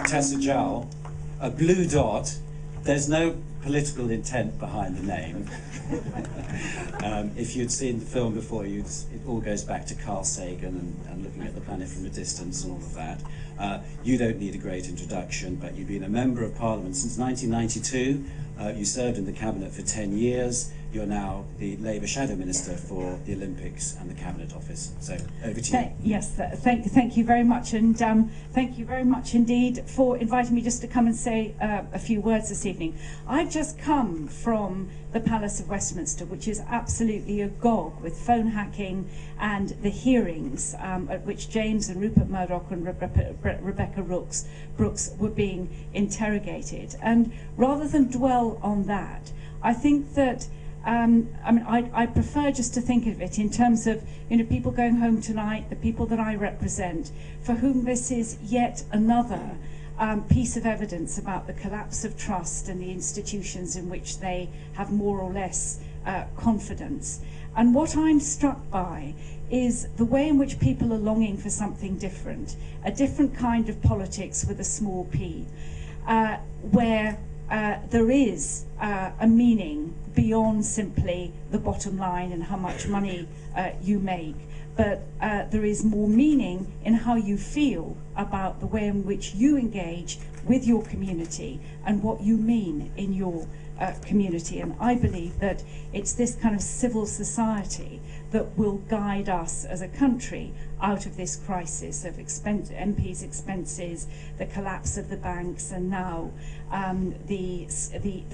Tessa Jowell, a blue dot. There's no political intent behind the name. If you'd seen the film before, it all goes back to Carl Sagan and looking at the planet from a distance and all of that. You don't need a great introduction, but you've been a member of Parliament since 1992. You served in the Cabinet for 10 years. You're now the Labour Shadow Minister for the Olympics and the Cabinet Office. So over to you. Yes, thank you very much, and thank you very much indeed for inviting me just to come and say a few words this evening. I've just come from the Palace of Westminster, which is absolutely agog with phone hacking and the hearings at which James and Rupert Murdoch and Rebecca Brooks were being interrogated. And rather than dwell on that, I think that I prefer just to think of it in terms of, people going home tonight, the people that I represent, for whom this is yet another piece of evidence about the collapse of trust in the institutions in which they have more or less confidence. And what I'm struck by is the way in which people are longing for something different, a different kind of politics with a small p, where there is a meaning beyond simply the bottom line and how much money you make, but there is more meaning in how you feel about the way in which you engage with your community and what you mean in your community. And I believe that it's this kind of civil society that will guide us as a country out of this crisis of MPs' expenses, the collapse of the banks, and now the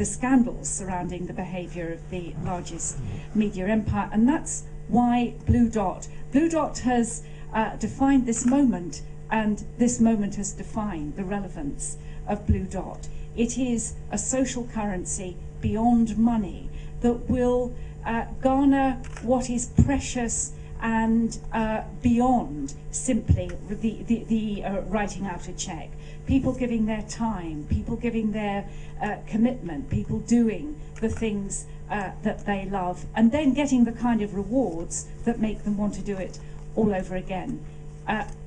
scandals surrounding the behaviour of the largest media empire. And that's why Blue Dot has defined this moment, and this moment has defined the relevance of Blue Dot. It is a social currency beyond money that will garner what is precious and beyond simply the writing out a cheque. People giving their time, people giving their commitment, people doing the things that they love, and then getting the kind of rewards that make them want to do it all over again.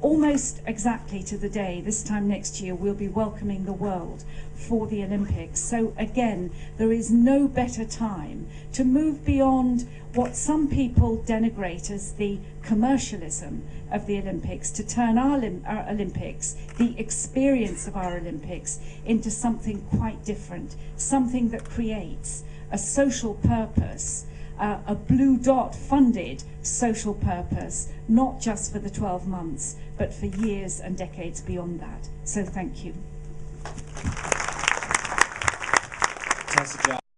Almost exactly to the day, this time next year, we'll be welcoming the world for the Olympics. So again, there is no better time to move beyond what some people denigrate as the commercialism of the Olympics, to turn our Olympics, the experience of our Olympics, into something quite different, something that creates a social purpose, a Blue Dot funded social purpose, not just for the 12 months, but for years and decades beyond that. So thank you. Tessa Jowell.